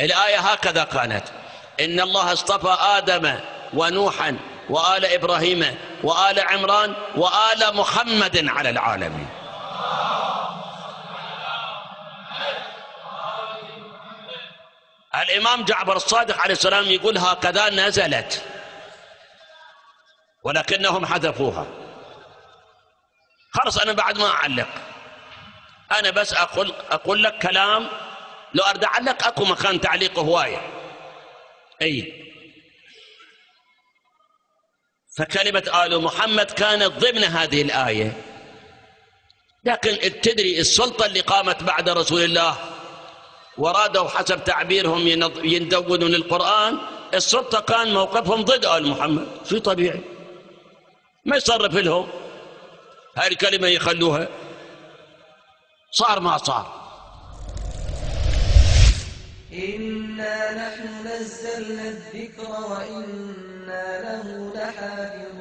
الآية هكذا كانت: إن الله اصطفى آدم ونوحا وآل إبراهيم وآل عمران وآل محمد على العالمين. الإمام جعفر الصادق عليه السلام يقول هكذا نزلت، ولكنهم حذفوها. خلاص أنا بعد ما أعلق، أنا بس أقول لك كلام، لو أريد أعلق أكو مكان تعليق هواية. أي فكلمة آل محمد كانت ضمن هذه الآية، لكن تدري السلطة اللي قامت بعد رسول الله ورادوا حسب تعبيرهم يندونون القرآن، السلطة كان موقفهم ضد آل محمد، شيء طبيعي ما يصرف لهم هاي الكلمة يخلوها، صار ما صار. إنا نحن نزلنا الذكر وإنا له لحافظون.